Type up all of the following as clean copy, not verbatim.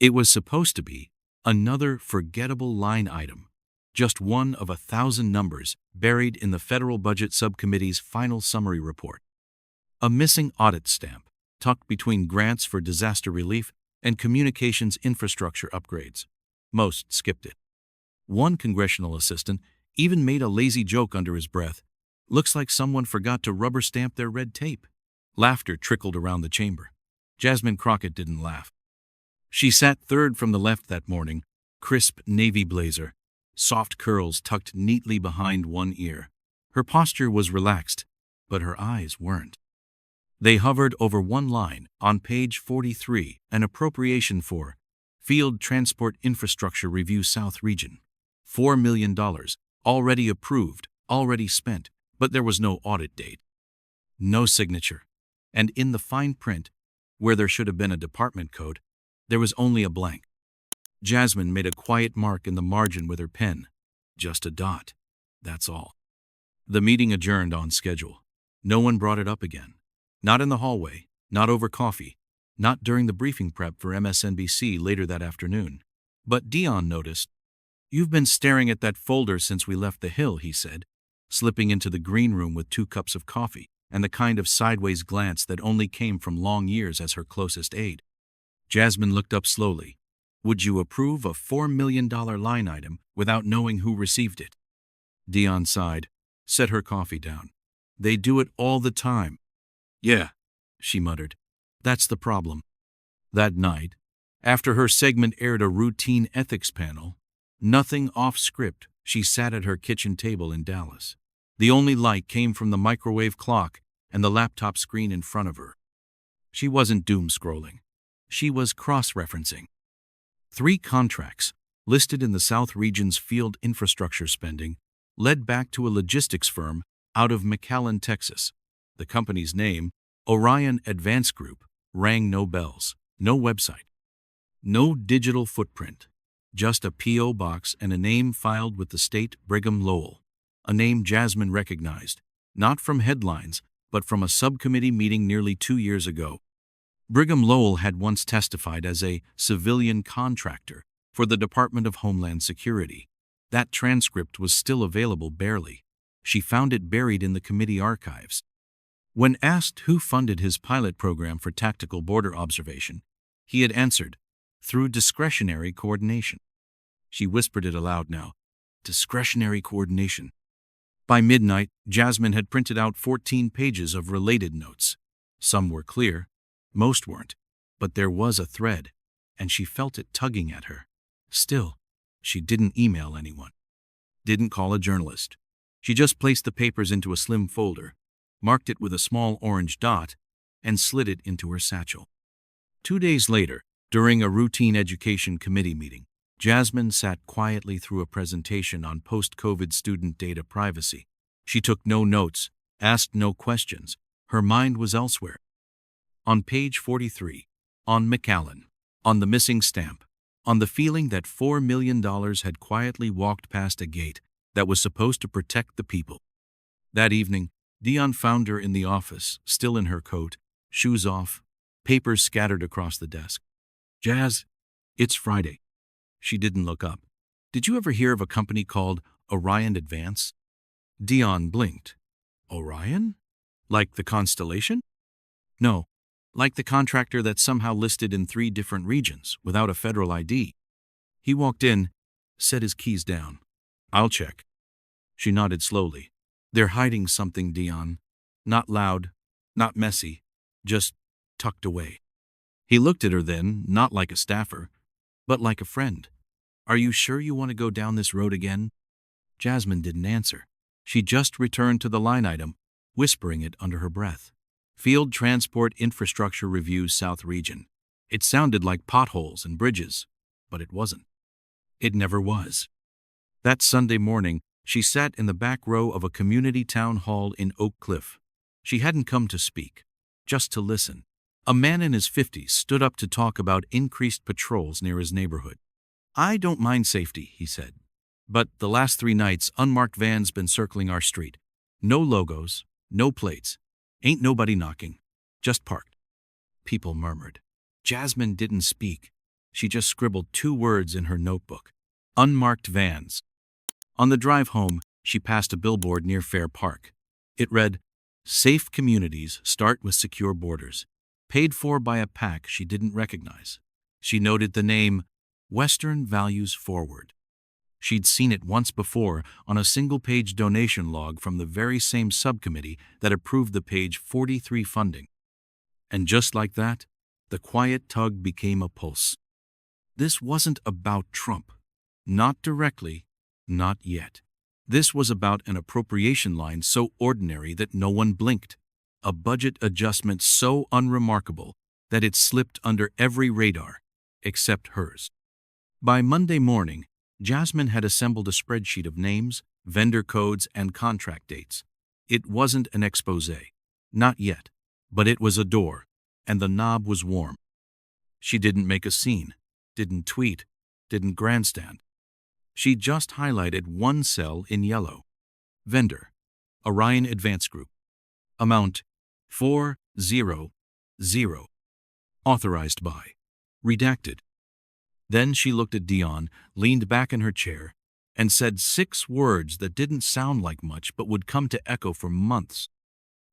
It was supposed to be another forgettable line item, just one of 1,000 numbers buried in the Federal Budget Subcommittee's final summary report. A missing audit stamp, tucked between grants for disaster relief and communications infrastructure upgrades. Most skipped it. One congressional assistant even made a lazy joke under his breath. Looks like someone forgot to rubber stamp their red tape. Laughter trickled around the chamber. Jasmine Crockett didn't laugh. She sat third from the left that morning, crisp navy blazer, soft curls tucked neatly behind one ear. Her posture was relaxed, but her eyes weren't. They hovered over one line on page 43, an appropriation for Field Transport Infrastructure Review South Region. $4 million, already approved, already spent, but there was no audit date. No signature. And in the fine print, where there should have been a department code, there was only a blank. Jasmine made a quiet mark in the margin with her pen. Just a dot. That's all. The meeting adjourned on schedule. No one brought it up again. Not in the hallway, not over coffee, not during the briefing prep for MSNBC later that afternoon. But Dion noticed. "You've been staring at that folder since we left the Hill," he said, slipping into the green room with 2 cups of coffee and the kind of sideways glance that only came from long years as her closest aide. Jasmine looked up slowly. "Would you approve a $4 million line item without knowing who received it?" Dion sighed, set her coffee down. "They do it all the time." "Yeah," she muttered. "That's the problem." That night, after her segment aired a routine ethics panel, nothing off script, she sat at her kitchen table in Dallas. The only light came from the microwave clock and the laptop screen in front of her. She wasn't doom-scrolling. She was cross-referencing. 3 contracts, listed in the South Region's field infrastructure spending, led back to a logistics firm out of McAllen, Texas. The company's name, Orion Advance Group, rang no bells. No website. No digital footprint. Just a P.O. box and a name filed with the state Brigham Lowell. A name Jasmine recognized, not from headlines, but from a subcommittee meeting nearly 2 years ago. Brigham Lowell had once testified as a civilian contractor for the Department of Homeland Security. That transcript was still available barely. She found it buried in the committee archives. When asked who funded his pilot program for tactical border observation, he had answered, "Through discretionary coordination." She whispered it aloud now. Discretionary coordination. By midnight, Jasmine had printed out 14 pages of related notes. Some were clear, most weren't, but there was a thread, and she felt it tugging at her. Still, she didn't email anyone. Didn't call a journalist. She just placed the papers into a slim folder, marked it with a small orange dot, and slid it into her satchel. 2 days later, during a routine education committee meeting, Jasmine sat quietly through a presentation on post-COVID student data privacy. She took no notes, asked no questions. Her mind was elsewhere. On page 43, on McAllen, on the missing stamp, on the feeling that $4 million had quietly walked past a gate that was supposed to protect the people. That evening, Dion found her in the office, still in her coat, shoes off, papers scattered across the desk. "Jazz, it's Friday." She didn't look up. "Did you ever hear of a company called Orion Advance?" Dion blinked. "Orion? Like the constellation?" "No, like the contractor that's somehow listed in 3 different regions without a federal ID." He walked in, set his keys down. "I'll check." She nodded slowly. "They're hiding something, Dion. Not loud, not messy, just tucked away." He looked at her then, not like a staffer, but like a friend. "Are you sure you want to go down this road again?" Jasmine didn't answer. She just returned to the line item, whispering it under her breath. Field Transport Infrastructure Review South Region. It sounded like potholes and bridges, but it wasn't. It never was. That Sunday morning, she sat in the back row of a community town hall in Oak Cliff. She hadn't come to speak, just to listen. A man in his 50s stood up to talk about increased patrols near his neighborhood. "I don't mind safety," he said. "But the last 3 nights, unmarked vans been circling our street. No logos, no plates. Ain't nobody knocking. Just parked." People murmured. Jasmine didn't speak. She just scribbled 2 words in her notebook. Unmarked vans. On the drive home, she passed a billboard near Fair Park. It read, "Safe communities start with secure borders." Paid for by a PAC she didn't recognize. She noted the name, Western Values Forward. She'd seen it once before on a single-page donation log from the very same subcommittee that approved the page 43 funding. And just like that, the quiet tug became a pulse. This wasn't about Trump. Not directly, not yet. This was about an appropriation line so ordinary that no one blinked. A budget adjustment so unremarkable that it slipped under every radar, except hers. By Monday morning, Jasmine had assembled a spreadsheet of names, vendor codes, and contract dates. It wasn't an exposé. Not yet. But it was a door, and the knob was warm. She didn't make a scene, didn't tweet, didn't grandstand. She just highlighted one cell in yellow. Vendor, Orion Advance Group. Amount, 400. Authorized by. Redacted. Then she looked at Dion, leaned back in her chair, and said 6 words that didn't sound like much but would come to echo for months.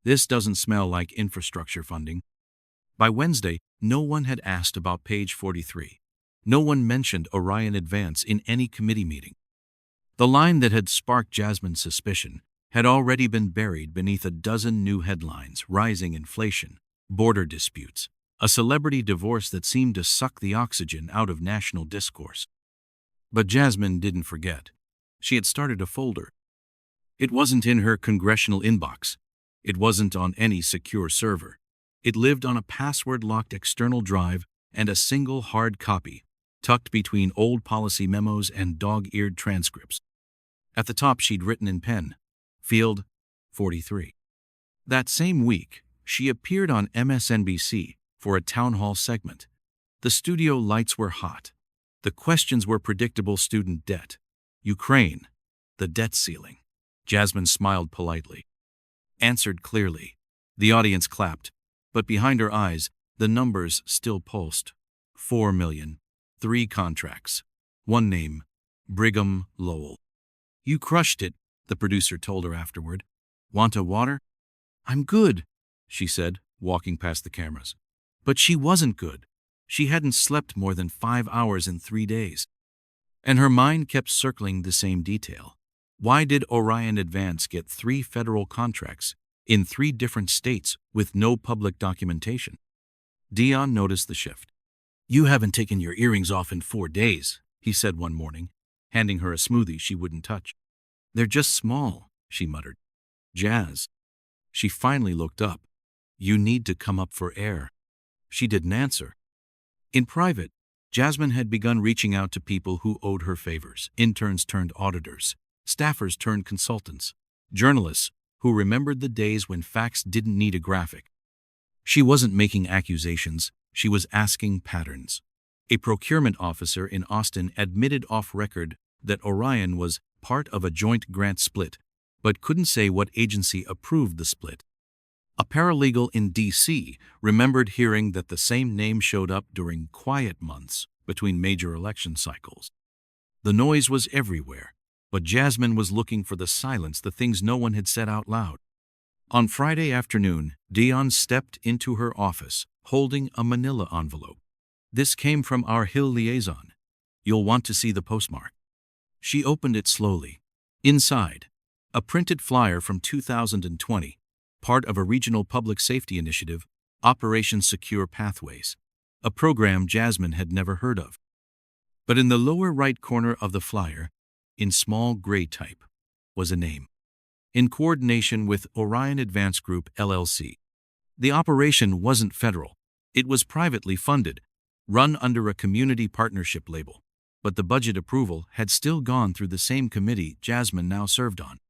This doesn't smell like infrastructure funding. By Wednesday, no one had asked about page 43. No one mentioned Orion Advance in any committee meeting. The line that had sparked Jasmine's suspicion had already been buried beneath a dozen new headlines: rising inflation, border disputes, a celebrity divorce that seemed to suck the oxygen out of national discourse. But Jasmine didn't forget. She had started a folder. It wasn't in her congressional inbox. It wasn't on any secure server. It lived on a password-locked external drive and a single hard copy, tucked between old policy memos and dog-eared transcripts. At the top she'd written in pen, Field 43. That same week, she appeared on MSNBC for a town hall segment. The studio lights were hot. The questions were predictable: student debt, Ukraine, the debt ceiling. Jasmine smiled politely. Answered clearly. The audience clapped, but behind her eyes, the numbers still pulsed. 4 million, 3 contracts, 1 name, Brigham Lowell. You crushed it, the producer told her afterward. Want a water? I'm good, she said, walking past the cameras. But she wasn't good. She hadn't slept more than 5 hours in 3 days. And her mind kept circling the same detail. Why did Orion Advance get 3 federal contracts in 3 different states with no public documentation? Dion noticed the shift. You haven't taken your earrings off in 4 days, he said one morning, handing her a smoothie she wouldn't touch. They're just small, she muttered. Jazz. She finally looked up. You need to come up for air. She didn't answer. In private, Jasmine had begun reaching out to people who owed her favors: interns turned auditors, staffers turned consultants, journalists who remembered the days when facts didn't need a graphic. She wasn't making accusations, she was asking patterns. A procurement officer in Austin admitted off record that Orion was part of a joint grant split, but couldn't say what agency approved the split. A paralegal in D.C. remembered hearing that the same name showed up during quiet months between major election cycles. The noise was everywhere, but Jasmine was looking for the silence, the things no one had said out loud. On Friday afternoon, Dion stepped into her office, holding a manila envelope. This came from our Hill liaison. You'll want to see the postmark. She opened it slowly. Inside, a printed flyer from 2020, part of a regional public safety initiative, Operation Secure Pathways, a program Jasmine had never heard of. But in the lower right corner of the flyer, in small gray type, was a name. In coordination with Orion Advance Group, LLC. The operation wasn't federal. It was privately funded, run under a community partnership label. But the budget approval had still gone through the same committee Jasmine now served on.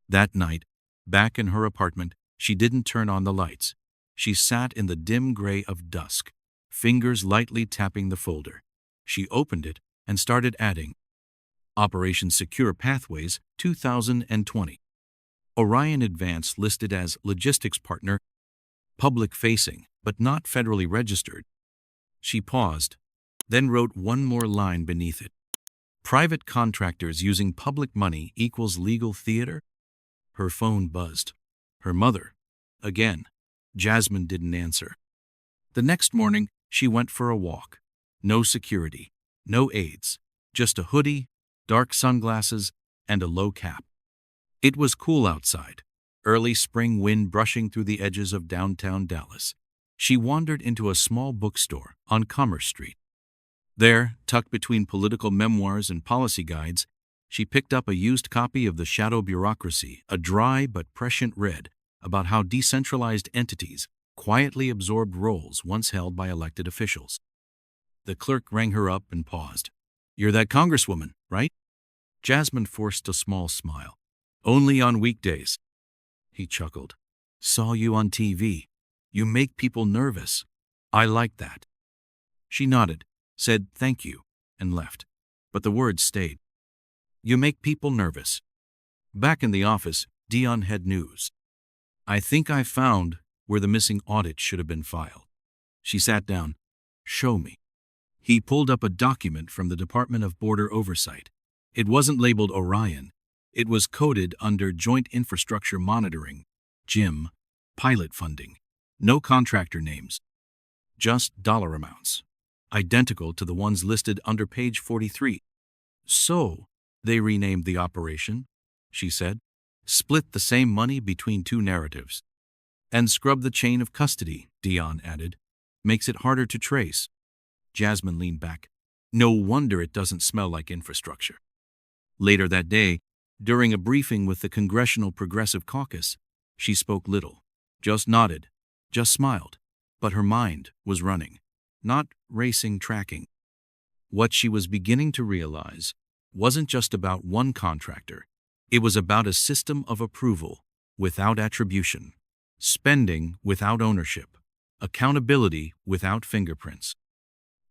That night, back in her apartment, she didn't turn on the lights. She sat in the dim gray of dusk, fingers lightly tapping the folder. She opened it and started adding, Operation Secure Pathways 2020. Orion Advance listed as logistics partner, public-facing, but not federally registered. She paused. then wrote one more line beneath it. Private contractors using public money equals legal theater? Her phone buzzed. Her mother. Again. Jasmine didn't answer. The next morning, she went for a walk. No security, no aides, just a hoodie, dark sunglasses, and a low cap. It was cool outside, early spring wind brushing through the edges of downtown Dallas. She wandered into a small bookstore on Commerce Street. There, tucked between political memoirs and policy guides, she picked up a used copy of The Shadow Bureaucracy, a dry but prescient read about how decentralized entities quietly absorbed roles once held by elected officials. The clerk rang her up and paused. "You're that congresswoman, right?" Jasmine forced a small smile. "Only on weekdays." He chuckled. "Saw you on TV. You make people nervous. I like that." She nodded, said thank you, and left. But the words stayed. "You make people nervous." Back in the office, Dion had news. "I think I found where the missing audit should have been filed." She sat down. "Show me." He pulled up a document from the Department of Border Oversight. It wasn't labeled Orion. It was coded under Joint Infrastructure Monitoring, JIM, pilot funding. No contractor names. Just dollar amounts, identical to the ones listed under page 43. "So, they renamed the operation," she said. "Split the same money between two narratives." "And scrub the chain of custody," Dion added. "Makes it harder to trace." Jasmine leaned back. No wonder it doesn't smell like infrastructure. Later that day, during a briefing with the Congressional Progressive Caucus, she spoke little, just nodded, just smiled, but her mind was running, not racing tracking. What she was beginning to realize wasn't just about one contractor. It was about a system of approval without attribution, spending without ownership, accountability without fingerprints.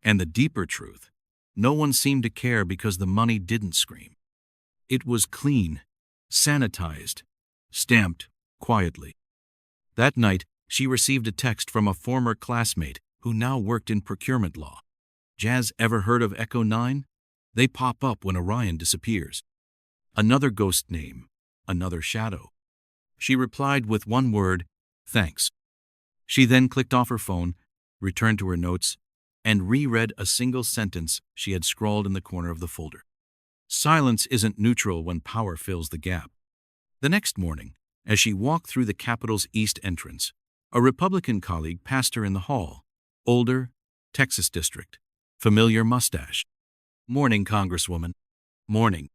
And the deeper truth, no one seemed to care because the money didn't scream. It was clean, sanitized, stamped quietly. That night, she received a text from a former classmate who now worked in procurement law. "Jazz, ever heard of Echo 9? They pop up when Orion disappears." Another ghost name, another shadow. She replied with one word, "Thanks." She then clicked off her phone, returned to her notes, and reread a single sentence she had scrawled in the corner of the folder. Silence isn't neutral when power fills the gap. The next morning, as she walked through the Capitol's east entrance, a Republican colleague passed her in the hall. Older, Texas district, familiar mustache. "Morning, Congresswoman." "Morning."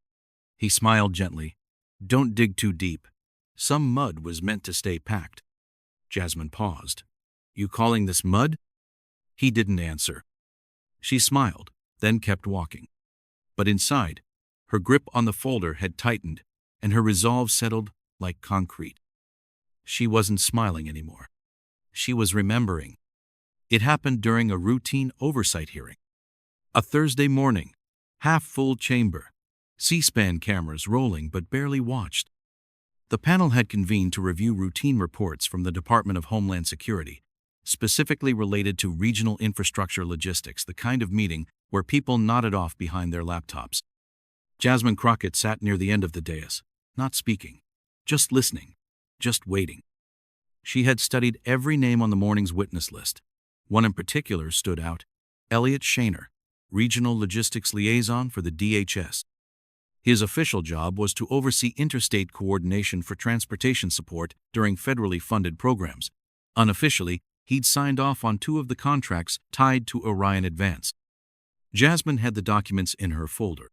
He smiled gently. "Don't dig too deep. Some mud was meant to stay packed." Jasmine paused. "You calling this mud?" He didn't answer. She smiled, then kept walking. But inside, her grip on the folder had tightened, and her resolve settled like concrete. She wasn't smiling anymore. She was remembering. It happened during a routine oversight hearing. A Thursday morning, half-full chamber, C-SPAN cameras rolling but barely watched. The panel had convened to review routine reports from the Department of Homeland Security, specifically related to regional infrastructure logistics, the kind of meeting where people nodded off behind their laptops. Jasmine Crockett sat near the end of the dais, not speaking, just listening, just waiting. She had studied every name on the morning's witness list. One in particular stood out, Elliot Shaner, Regional Logistics Liaison for the DHS. His official job was to oversee interstate coordination for transportation support during federally funded programs. Unofficially, he'd signed off on 2 of the contracts tied to Orion Advance. Jasmine had the documents in her folder.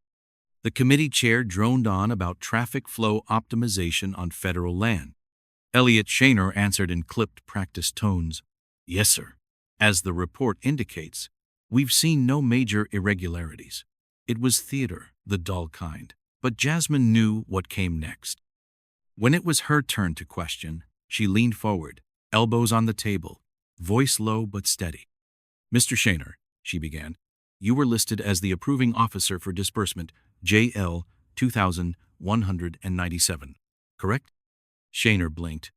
The committee chair droned on about traffic flow optimization on federal land. Elliot Shaner answered in clipped, practiced tones. "Yes, sir. As the report indicates, we've seen no major irregularities." It was theater, the dull kind, but Jasmine knew what came next. When it was her turn to question, she leaned forward, elbows on the table, voice low but steady. "Mr. Shaner," she began, "you were listed as the approving officer for disbursement JL 2197, correct?" Shaner blinked.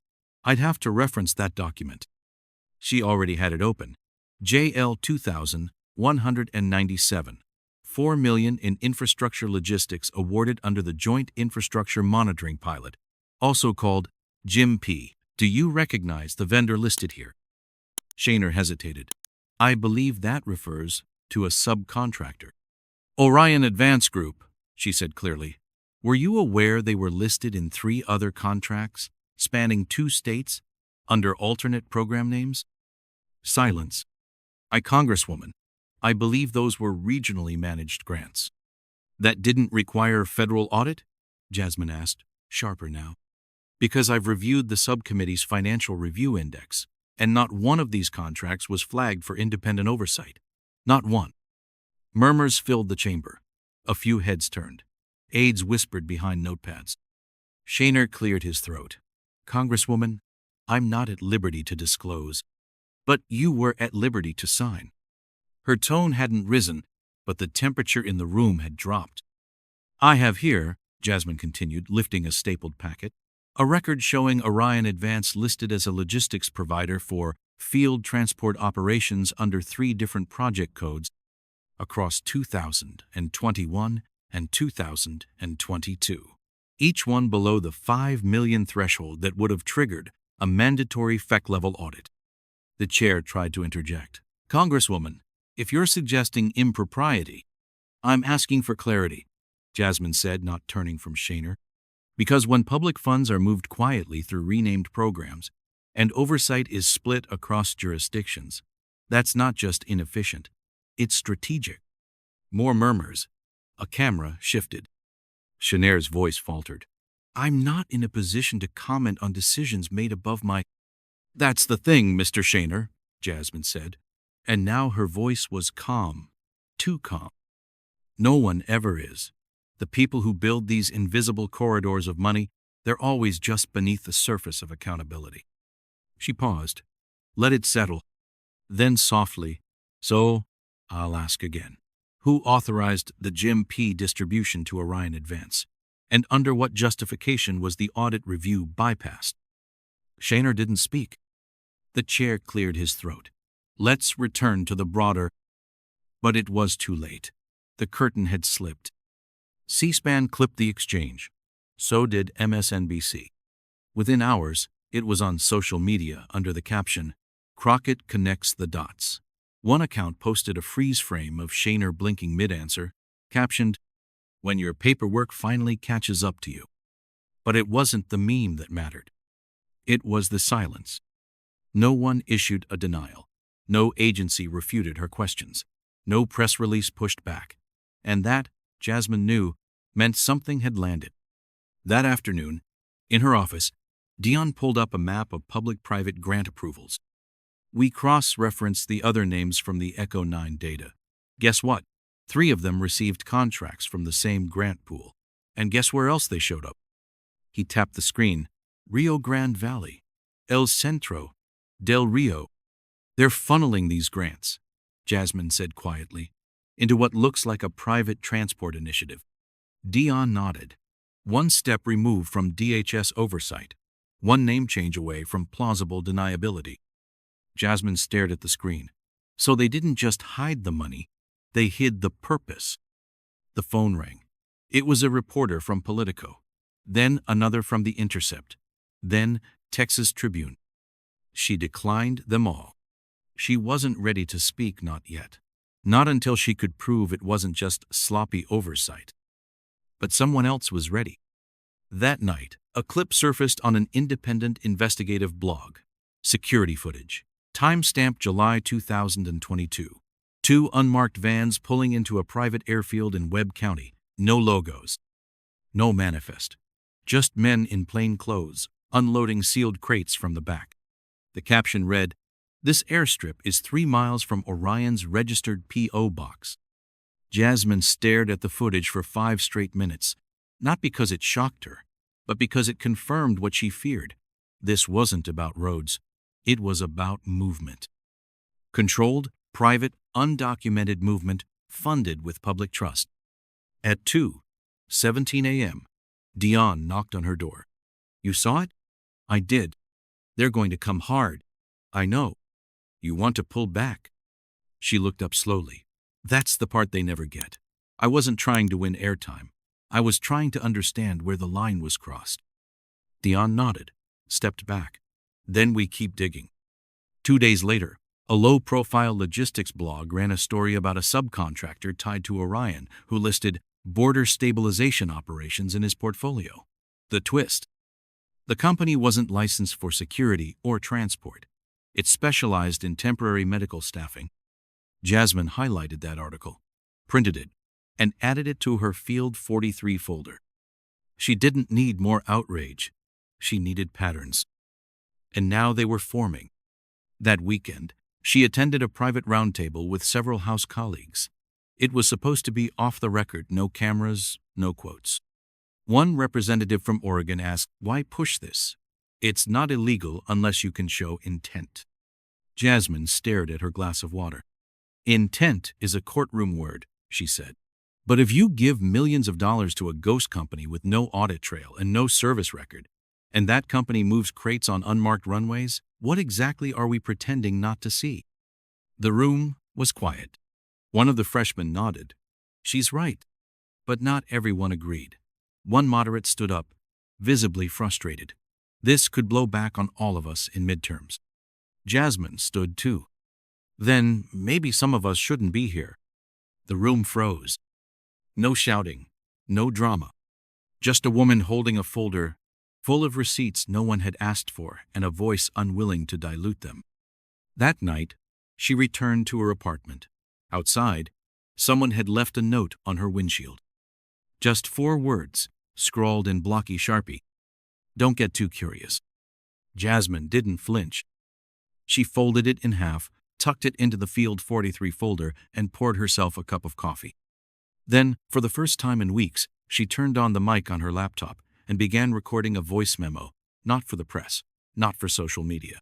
"I'd have to reference that document." She already had it open. JL 197. 4 million in infrastructure logistics awarded under the Joint Infrastructure Monitoring Pilot, also called JIMP. Do you recognize the vendor listed here? Shaner hesitated. I believe that refers to a subcontractor. Orion Advance Group, she said clearly. Were you aware they were listed in 3 other contracts, spanning 2 states, under alternate program names? Silence. Congresswoman, I believe those were regionally managed grants. That didn't require federal audit? Jasmine asked, sharper now. Because I've reviewed the subcommittee's financial review index, and not one of these contracts was flagged for independent oversight. Not one. Murmurs filled the chamber. A few heads turned. Aides whispered behind notepads. Shaner cleared his throat. Congresswoman, I'm not at liberty to disclose. But you were at liberty to sign. Her tone hadn't risen, but the temperature in the room had dropped. I have here, Jasmine continued, lifting a stapled packet, a record showing Orion Advance listed as a logistics provider for field transport operations under 3 different project codes across 2021 and 2022, each one below the 5 million threshold that would have triggered a mandatory FEC-level audit. The chair tried to interject. Congresswoman, if you're suggesting impropriety, I'm asking for clarity, Jasmine said, not turning from Shaner. Because when public funds are moved quietly through renamed programs and oversight is split across jurisdictions, that's not just inefficient, it's strategic. More murmurs. A camera shifted. Shaner's voice faltered. I'm not in a position to comment on decisions made above my... That's the thing, Mr. Shaner, Jasmine said, and now her voice was calm, too calm. No one ever is. The people who build these invisible corridors of money, they're always just beneath the surface of accountability. She paused. Let it settle. Then softly, so I'll ask again. Who authorized the JIMP distribution to Orion Advance? And under what justification was the audit review bypassed? Shaner didn't speak. The chair cleared his throat. Let's return to the broader... But it was too late. The curtain had slipped. C-SPAN clipped the exchange. So did MSNBC. Within hours, it was on social media under the caption, Crockett connects the dots. One account posted a freeze frame of Shaner blinking mid-answer, captioned, when your paperwork finally catches up to you. But it wasn't the meme that mattered. It was the silence. No one issued a denial. No agency refuted her questions. No press release pushed back. And that, Jasmine knew, meant something had landed. That afternoon, in her office, Dion pulled up a map of public-private grant approvals. We cross-referenced the other names from the Echo 9 data. Guess what? 3 of them received contracts from the same grant pool. And guess where else they showed up? He tapped the screen. Rio Grande Valley, El Centro, Del Rio. They're funneling these grants, Jasmine said quietly, into what looks like a private transport initiative. Dion nodded. One step removed from DHS oversight. One name change away from plausible deniability. Jasmine stared at the screen. So they didn't just hide the money, they hid the purpose. The phone rang. It was a reporter from Politico. Then another from The Intercept. Then Texas Tribune. She declined them all. She wasn't ready to speak, not yet. Not until she could prove it wasn't just sloppy oversight. But someone else was ready. That night, a clip surfaced on an independent investigative blog. Security footage. Timestamp July 2022. 2 unmarked vans pulling into a private airfield in Webb County. No logos. No manifest. Just men in plain clothes, unloading sealed crates from the back. The caption read, "This airstrip is 3 miles from Orion's registered P.O. box." Jasmine stared at the footage for 5 straight minutes, not because it shocked her, but because it confirmed what she feared. This wasn't about roads. It was about movement. Controlled, private, undocumented movement funded with public trust. At 2:17 a.m., Dion knocked on her door. "You saw it?" "I did. They're going to come hard." "I know. You want to pull back." She looked up slowly. That's the part they never get. I wasn't trying to win airtime. I was trying to understand where the line was crossed. Dion nodded, stepped back. Then we keep digging. 2 days later, a low-profile logistics blog ran a story about a subcontractor tied to Orion who listed border stabilization operations in his portfolio. The twist: the company wasn't licensed for security or transport. It specialized in temporary medical staffing. Jasmine highlighted that article, printed it, and added it to her Field 43 folder. She didn't need more outrage. She needed patterns. And now they were forming. That weekend, she attended a private roundtable with several House colleagues. It was supposed to be off the record, no cameras, no quotes. One representative from Oregon asked, "Why push this? It's not illegal unless you can show intent." Jasmine stared at her glass of water. "Intent is a courtroom word," she said. "But if you give millions of dollars to a ghost company with no audit trail and no service record, and that company moves crates on unmarked runways, what exactly are we pretending not to see?" The room was quiet. One of the freshmen nodded. "She's right." But not everyone agreed. One moderate stood up, visibly frustrated. "This could blow back on all of us in midterms." Jasmine stood too. "Then maybe some of us shouldn't be here." The room froze. No shouting, no drama. Just a woman holding a folder full of receipts no one had asked for and a voice unwilling to dilute them. That night, she returned to her apartment. Outside, someone had left a note on her windshield. Just 4 words, scrawled in blocky Sharpie. "Don't get too curious." Jasmine didn't flinch. She folded it in half, tucked it into the Field 43 folder, and poured herself a cup of coffee. Then, for the first time in weeks, she turned on the mic on her laptop and began recording a voice memo, not for the press, not for social media.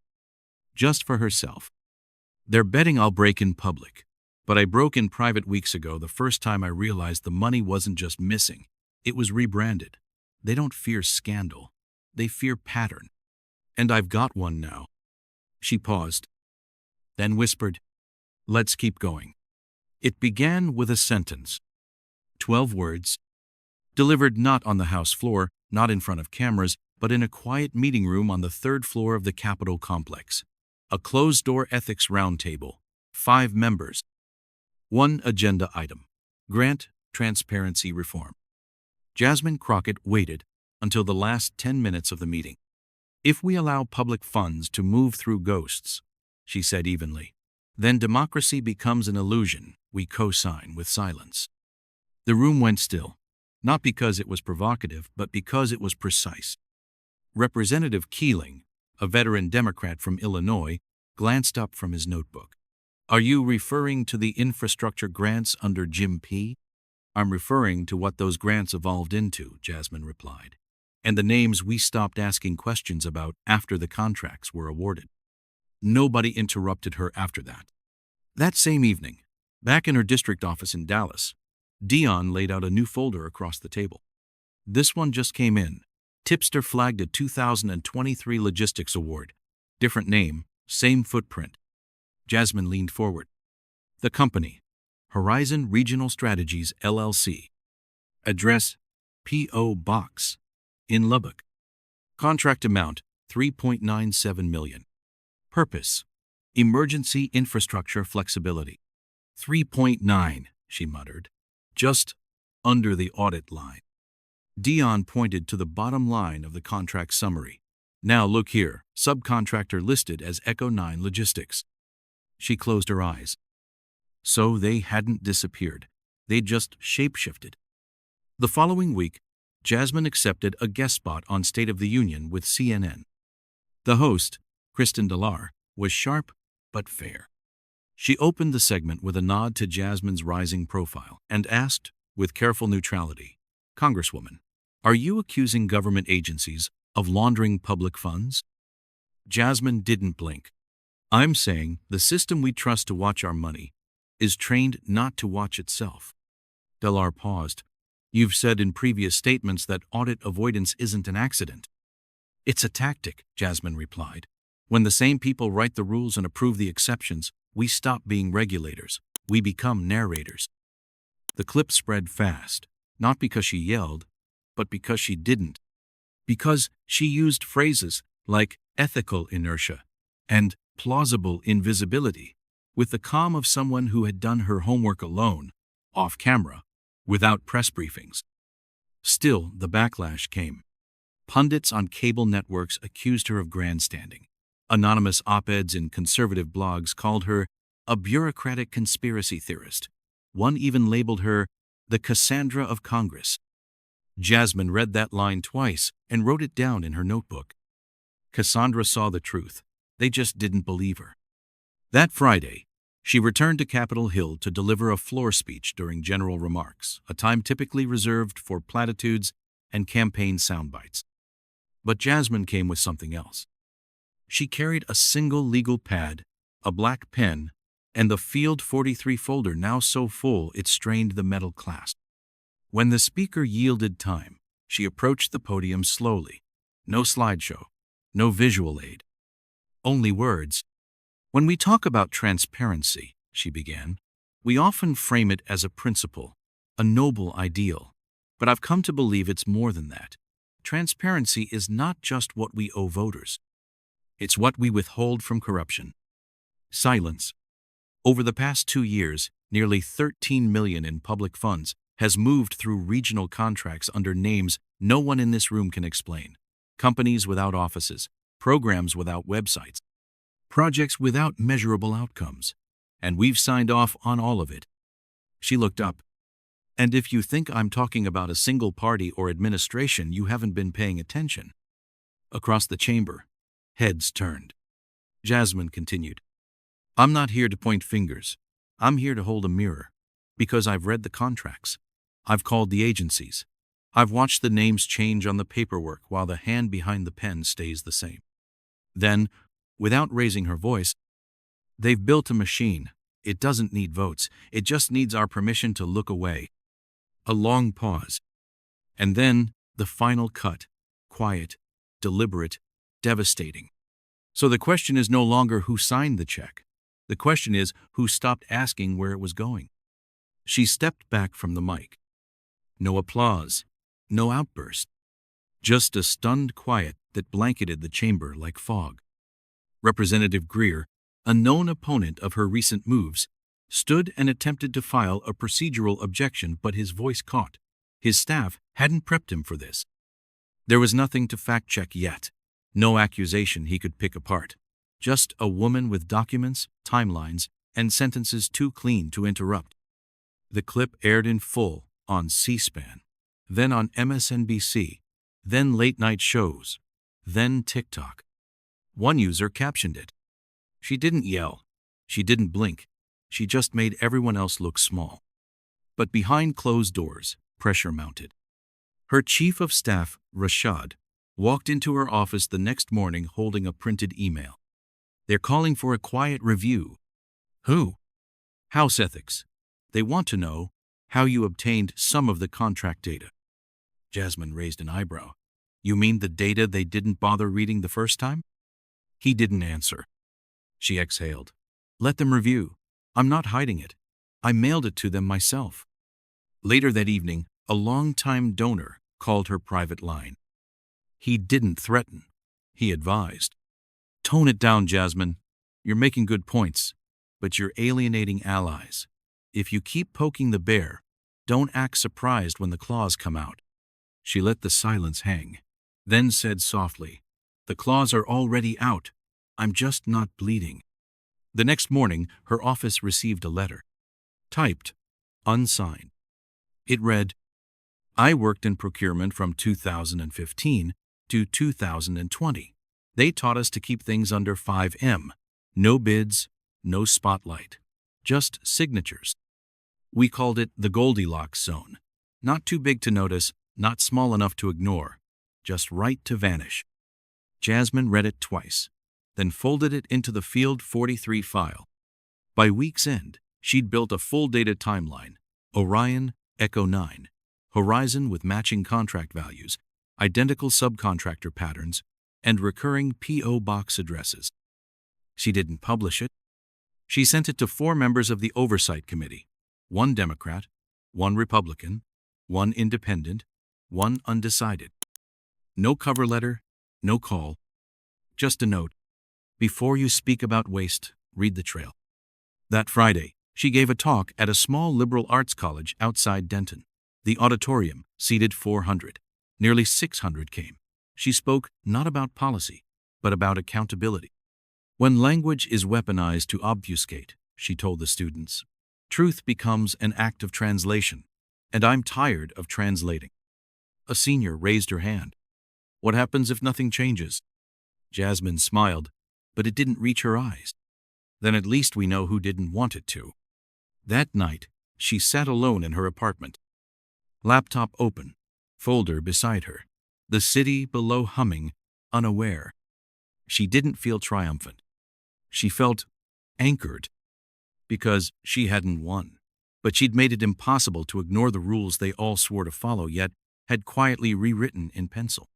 Just for herself. "They're betting I'll break in public. But I broke in private weeks ago, the first time I realized the money wasn't just missing, it was rebranded. They don't fear scandal. They fear pattern. And I've got one now." She paused, then whispered, "Let's keep going." It began with a sentence. 12 words. Delivered not on the House floor, not in front of cameras, but in a quiet meeting room on the 3rd floor of the Capitol complex. A closed-door ethics roundtable. 5 members. 1 agenda item: grant transparency reform. Jasmine Crockett waited until the last 10 minutes of the meeting. "If we allow public funds to move through ghosts," she said evenly, "then democracy becomes an illusion we co-sign with silence." The room went still, not because it was provocative, but because it was precise. Representative Keeling, a veteran Democrat from Illinois, glanced up from his notebook. "Are you referring to the infrastructure grants under Jim P.?" "I'm referring to what those grants evolved into," Jasmine replied, "and the names we stopped asking questions about after the contracts were awarded." Nobody interrupted her after that. That same evening, back in her district office in Dallas, Dion laid out a new folder across the table. "This one just came in. Tipster flagged a 2023 Logistics Award. Different name, same footprint." Jasmine leaned forward. "The company, Horizon Regional Strategies, LLC. Address, P.O. Box, in Lubbock. Contract amount, $3.97 million. Purpose, emergency infrastructure flexibility." 3.9, she muttered. "Just under the audit line." Dion pointed to the bottom line of the contract summary. "Now look here, subcontractor listed as Echo 9 Logistics." She closed her eyes. So they hadn't disappeared. They'd just shapeshifted. The following week, Jasmine accepted a guest spot on State of the Union with CNN. The host, Kristen Dellar, was sharp but fair. She opened the segment with a nod to Jasmine's rising profile and asked, with careful neutrality, "Congresswoman, are you accusing government agencies of laundering public funds?" Jasmine didn't blink. "I'm saying the system we trust to watch our money is trained not to watch itself." Dellar paused. "You've said in previous statements that audit avoidance isn't an accident." "It's a tactic," Jasmine replied. "When the same people write the rules and approve the exceptions, We stop being regulators. We become narrators. The clip spread fast, not because she yelled, but because she didn't. Because she used phrases like ethical inertia and plausible invisibility with the calm of someone who had done her homework alone, off camera, without press briefings. Still, the backlash came. Pundits on cable networks accused her of grandstanding. Anonymous op-eds in conservative blogs called her a bureaucratic conspiracy theorist. One even labeled her the Cassandra of Congress. Jasmine read that line twice and wrote it down in her notebook. Cassandra saw the truth. They just didn't believe her. That Friday, she returned to Capitol Hill to deliver a floor speech during general remarks, a time typically reserved for platitudes and campaign soundbites. But Jasmine came with something else. She carried a single legal pad, a black pen, and the Field 43 folder now so full it strained the metal clasp. When the speaker yielded time, she approached the podium slowly. No slideshow, no visual aid. Only words. When we talk about transparency, she began, we often frame it as a principle, a noble ideal. But I've come to believe it's more than that. Transparency is not just what we owe voters. It's what we withhold from corruption. Silence. Over the past 2 years, nearly $13 million in public funds has moved through regional contracts under names no one in this room can explain. Companies without offices, programs without websites, projects without measurable outcomes. And we've signed off on all of it. She looked up. And if you think I'm talking about a single party or administration, you haven't been paying attention. Across the chamber, heads turned. Jasmine continued. I'm not here to point fingers. I'm here to hold a mirror. Because I've read the contracts. I've called the agencies. I've watched the names change on the paperwork while the hand behind the pen stays the same. Then, without raising her voice, they've built a machine. It doesn't need votes. It just needs our permission to look away. A long pause. And then the final cut. Quiet, deliberate, devastating. So the question is no longer who signed the check. The question is who stopped asking where it was going. She stepped back from the mic. No applause, no outburst. Just a stunned quiet that blanketed the chamber like fog. Representative Greer, a known opponent of her recent moves, stood and attempted to file a procedural objection, but his voice caught. His staff hadn't prepped him for this. There was nothing to fact-check yet. No accusation he could pick apart. Just a woman with documents, timelines, and sentences too clean to interrupt. The clip aired in full on C-SPAN, then on MSNBC, then late-night shows, then TikTok. One user captioned it. She didn't yell. She didn't blink. She just made everyone else look small. But behind closed doors, pressure mounted. Her chief of staff, Rashad, walked into her office the next morning holding a printed email. They're calling for a quiet review. Who? House Ethics. They want to know how you obtained some of the contract data. Jasmine raised an eyebrow. You mean the data they didn't bother reading the first time? He didn't answer. She exhaled. Let them review. I'm not hiding it. I mailed it to them myself. Later that evening, a longtime donor called her private line. He didn't threaten. He advised. Tone it down, Jasmine. You're making good points, but you're alienating allies. If you keep poking the bear, don't act surprised when the claws come out. She let the silence hang, then said softly, The claws are already out. I'm just not bleeding. The next morning, her office received a letter. Typed, unsigned. It read, I worked in procurement from 2015 to 2020. They taught us to keep things under 5M. No bids, no spotlight. Just signatures. We called it the Goldilocks zone. Not too big to notice, not small enough to ignore. Just right to vanish. Jasmine read it twice, then folded it into the Field 43 file. By week's end, she'd built a full data timeline. Orion, Echo 9. Horizon with matching contract values, identical subcontractor patterns, and recurring P.O. box addresses. She didn't publish it. She sent it to 4 members of the Oversight Committee, 1 Democrat, 1 Republican, 1 Independent, 1 undecided. No cover letter, no call, just a note. Before you speak about waste, read the trail. That Friday, she gave a talk at a small liberal arts college outside Denton. The auditorium seated 400. Nearly 600 came. She spoke not about policy, but about accountability. When language is weaponized to obfuscate, she told the students, truth becomes an act of translation, and I'm tired of translating. A senior raised her hand. What happens if nothing changes? Jasmine smiled, but it didn't reach her eyes. Then at least we know who didn't want it to. That night, she sat alone in her apartment. Laptop open, folder beside her, the city below humming, unaware. She didn't feel triumphant. She felt anchored, because she hadn't won. But she'd made it impossible to ignore the rules they all swore to follow, yet had quietly rewritten in pencil.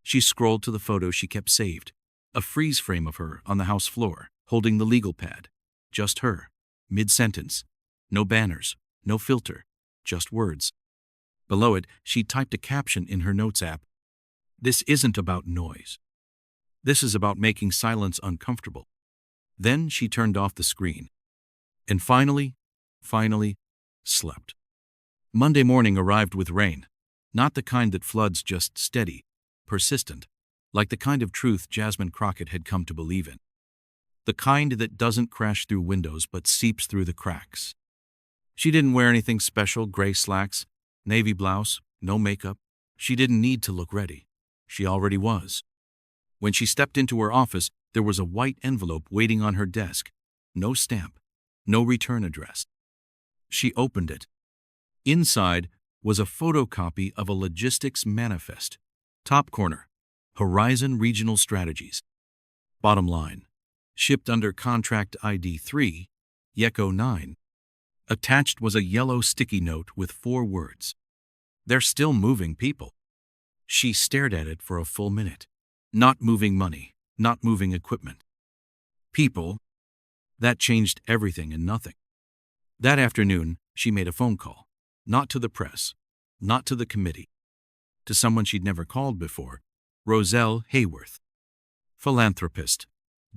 She scrolled to the photo she kept saved, a freeze frame of her on the house floor, holding the legal pad. Just her, mid-sentence. No banners, no filter, just words. Below it, she typed a caption in her notes app. This isn't about noise. This is about making silence uncomfortable. Then she turned off the screen. And finally, slept. Monday morning arrived with rain. Not the kind that floods, just steady, persistent, like the kind of truth Jasmine Crockett had come to believe in. The kind that doesn't crash through windows but seeps through the cracks. She didn't wear anything special, gray slacks, navy blouse, no makeup. She didn't need to look ready. She already was. When she stepped into her office, there was a white envelope waiting on her desk. No stamp, no return address. She opened it. Inside was a photocopy of a logistics manifest. Top corner, Horizon Regional Strategies. Bottom line, shipped under contract ID 3, YECO 9. Attached was a yellow sticky note with 4 words. They're still moving people. She stared at it for a full minute. Not moving money, not moving equipment. People. That changed everything and nothing. That afternoon, she made a phone call. Not to the press, not to the committee. To someone she'd never called before, Roselle Hayworth. Philanthropist,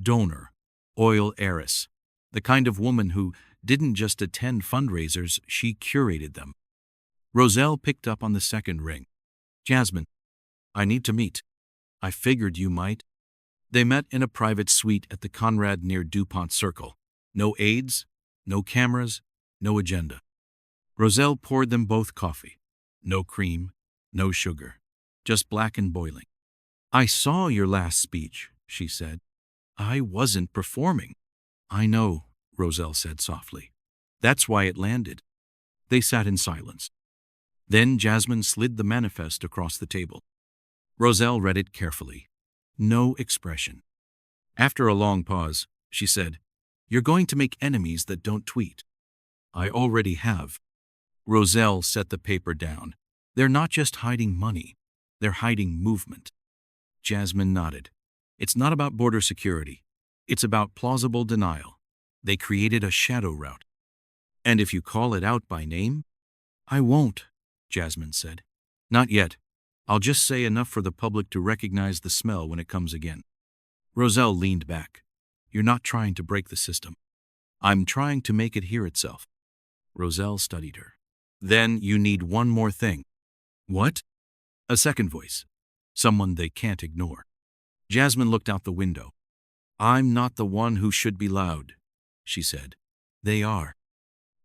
donor, oil heiress. The kind of woman who didn't just attend fundraisers, she curated them. Roselle picked up on the second ring. Jasmine, I need to meet. I figured you might. They met in a private suite at the Conrad near DuPont Circle. No aides, no cameras, no agenda. Roselle poured them both coffee. No cream, no sugar, just black and boiling. I saw your last speech, she said. I wasn't performing. I know, Roselle said softly. That's why it landed. They sat in silence. Then Jasmine slid the manifest across the table. Roselle read it carefully. No expression. After a long pause, she said, You're going to make enemies that don't tweet. I already have. Roselle set the paper down. They're not just hiding money. They're hiding movement. Jasmine nodded. It's not about border security. It's about plausible denial. They created a shadow route. And if you call it out by name? I won't, Jasmine said. Not yet. I'll just say enough for the public to recognize the smell when it comes again. Roselle leaned back. You're not trying to break the system. I'm trying to make it hear itself. Roselle studied her. Then you need one more thing. What? A second voice. Someone they can't ignore. Jasmine looked out the window. I'm not the one who should be loud, she said. They are.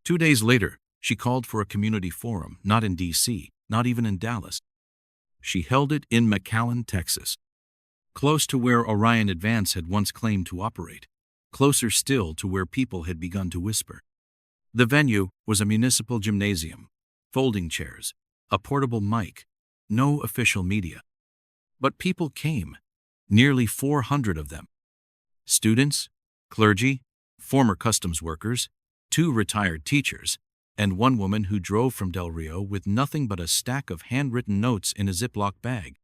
2 days later, she called for a community forum, not in D.C., not even in Dallas. She held it in McAllen, Texas, close to where Orion Advance had once claimed to operate, closer still to where people had begun to whisper. The venue was a municipal gymnasium, folding chairs, a portable mic, no official media. But people came, nearly 400 of them. Students, clergy, former customs workers, 2 retired teachers, and 1 woman who drove from Del Rio with nothing but a stack of handwritten notes in a Ziploc bag.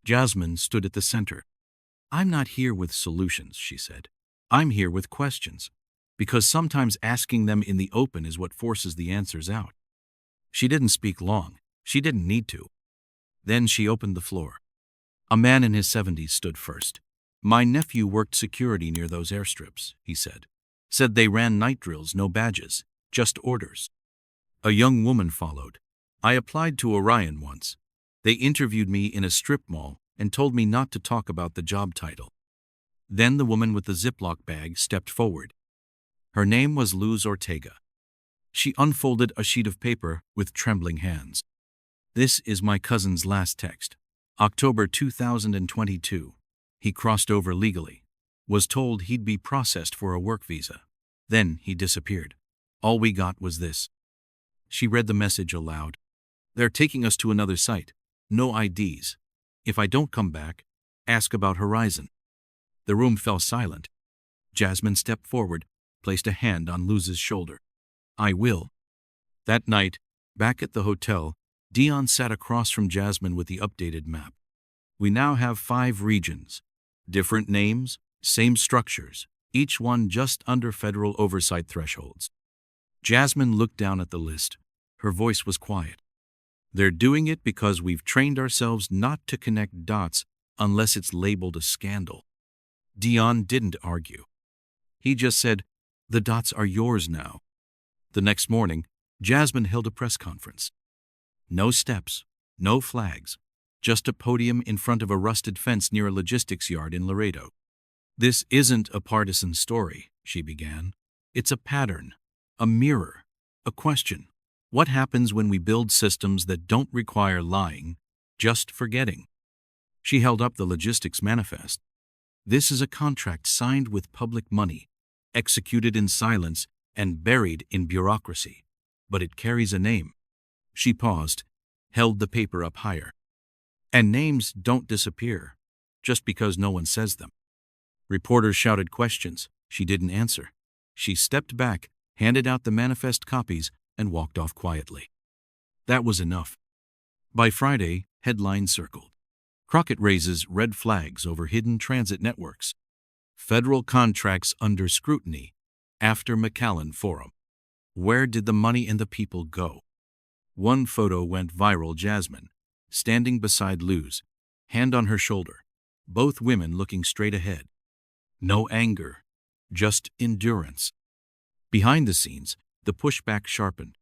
Jasmine stood at the center. I'm not here with solutions, she said. I'm here with questions. because sometimes asking them in the open is what forces the answers out. She didn't speak long. She didn't need to. Then she opened the floor. A man in his 70s stood first. "My nephew worked security near those airstrips," he said. "Said they ran night drills, no badges, just orders." A young woman followed. "I applied to Orion once. They interviewed me in a strip mall and told me not to talk about the job title." Then the woman with the Ziploc bag stepped forward. Her name was Luz Ortega. She unfolded a sheet of paper with trembling hands. "This is my cousin's last text. October 2022. He crossed over legally. Was told he'd be processed for a work visa. Then he disappeared. All we got was this." She read the message aloud. "They're taking us to another site. No IDs. If I don't come back, ask about Horizon." The room fell silent. Jasmine stepped forward, placed a hand on Luz's shoulder. "I will." That night, back at the hotel, Dion sat across from Jasmine with the updated map. "We now have 5 regions. Different names, same structures, each one just under federal oversight thresholds." Jasmine looked down at the list. Her voice was quiet. "They're doing it because we've trained ourselves not to connect dots unless it's labeled a scandal." Dion didn't argue. He just said, "The dots are yours now." The next morning, Jasmine held a press conference. No steps, no flags, just a podium in front of a rusted fence near a logistics yard in Laredo. "This isn't a partisan story," she began. "It's a pattern, a mirror, a question. What happens when we build systems that don't require lying, just forgetting?" She held up the logistics manifest. "This is a contract signed with public money, executed in silence and buried in bureaucracy. But it carries a name." She paused, held the paper up higher. "And names don't disappear, just because no one says them." Reporters shouted questions. She didn't answer. She stepped back, handed out the manifest copies, and walked off quietly. That was enough. By Friday, headlines circled. Crockett raises red flags over hidden transit networks. Federal contracts under scrutiny after McAllen Forum. Where did the money and the people go? One photo went viral. Jasmine, standing beside Luz, hand on her shoulder, both women looking straight ahead. No anger, just endurance. Behind the scenes, the pushback sharpened.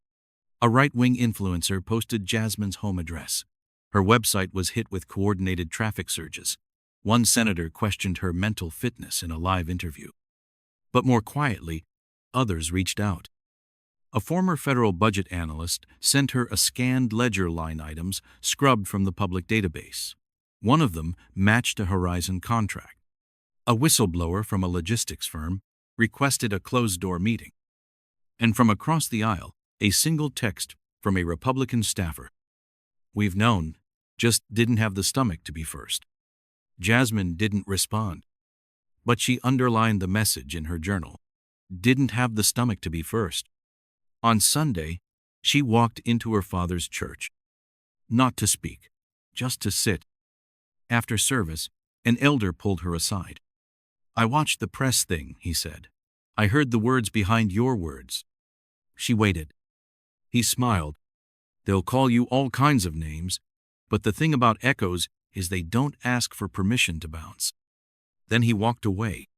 A right-wing influencer posted Jasmine's home address. Her website was hit with coordinated traffic surges. One senator questioned her mental fitness in a live interview. But more quietly, others reached out. A former federal budget analyst sent her a scanned ledger line items scrubbed from the public database. One of them matched a Horizon contract. A whistleblower from a logistics firm requested a closed-door meeting. And from across the aisle, a single text from a Republican staffer. "We've known, just didn't have the stomach to be first." Jasmine didn't respond, but she underlined the message in her journal. Didn't have the stomach to be first. On Sunday, she walked into her father's church. Not to speak, just to sit. After service, an elder pulled her aside. "I watched the press thing," he said. "I heard the words behind your words." She waited. He smiled. "They'll call you all kinds of names, but the thing about echoes is they don't ask for permission to bounce." Then he walked away.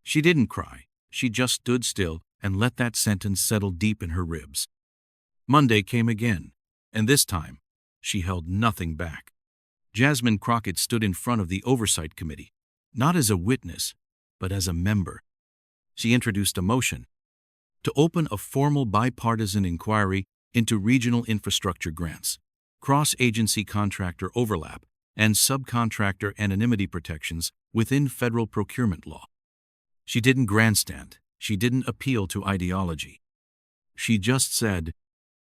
She didn't cry. She just stood still and let that sentence settle deep in her ribs. Monday came again, and this time, she held nothing back. Jasmine Crockett stood in front of the Oversight Committee, not as a witness, but as a member. She introduced a motion to open a formal bipartisan inquiry into regional infrastructure grants, cross-agency contractor overlap, and subcontractor anonymity protections within federal procurement law. She didn't grandstand. She didn't appeal to ideology. She just said,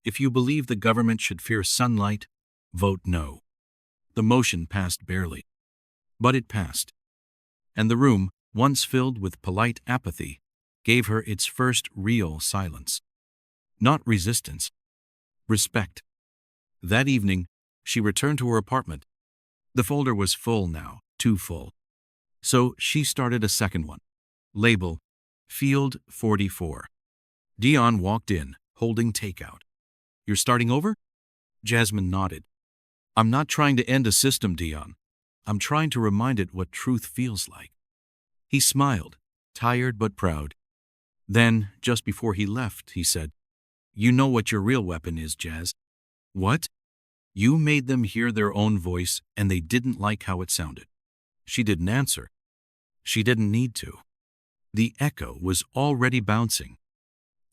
"If you believe the government should fear sunlight, vote no." The motion passed barely. But it passed. And the room, once filled with polite apathy, gave her its first real silence. Not resistance. Respect. That evening, she returned to her apartment. The folder was full now, too full. So she started a second one. Label, Field 44. Dion walked in, holding takeout. "You're starting over?" Jasmine nodded. "I'm not trying to end a system, Dion. I'm trying to remind it what truth feels like." He smiled, tired but proud. Then, just before he left, he said, "You know what your real weapon is, Jazz." "What?" "You made them hear their own voice, and they didn't like how it sounded." She didn't answer. She didn't need to. The echo was already bouncing.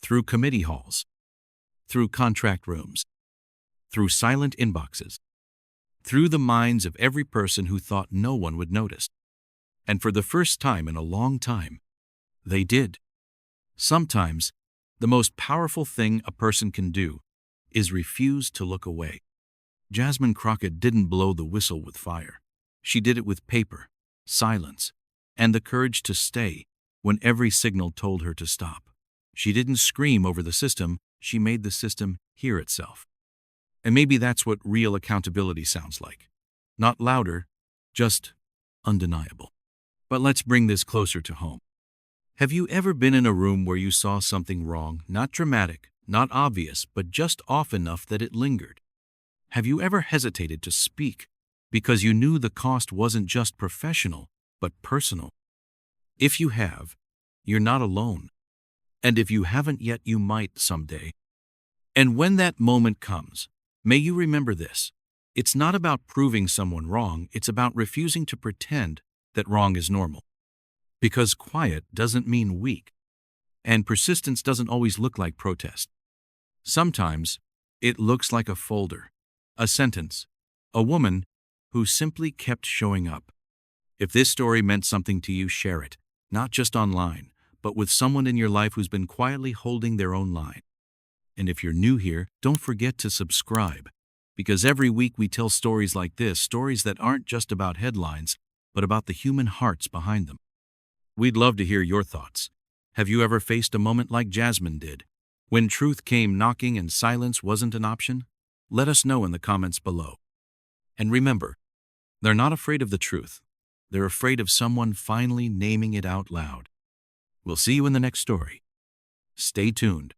Through committee halls. Through contract rooms. Through silent inboxes. Through the minds of every person who thought no one would notice. And for the first time in a long time, they did. Sometimes, the most powerful thing a person can do is refuse to look away. Jasmine Crockett didn't blow the whistle with fire. She did it with paper, silence, and the courage to stay when every signal told her to stop. She didn't scream over the system, she made the system hear itself. And maybe that's what real accountability sounds like. Not louder, just undeniable. But let's bring this closer to home. Have you ever been in a room where you saw something wrong, not dramatic, not obvious, but just off enough that it lingered? Have you ever hesitated to speak because you knew the cost wasn't just professional, but personal? If you have, you're not alone. And if you haven't yet, you might someday. And when that moment comes, may you remember this. It's not about proving someone wrong, it's about refusing to pretend that wrong is normal. Because quiet doesn't mean weak, and persistence doesn't always look like protest. Sometimes it looks like a folder, a sentence, a woman who simply kept showing up. If this story meant something to you, share it, not just online, but with someone in your life who's been quietly holding their own line. And if you're new here, don't forget to subscribe, because every week we tell stories like this, stories that aren't just about headlines, but about the human hearts behind them. We'd love to hear your thoughts. Have you ever faced a moment like Jasmine did, when truth came knocking and silence wasn't an option? Let us know in the comments below. And remember, they're not afraid of the truth. They're afraid of someone finally naming it out loud. We'll see you in the next story. Stay tuned.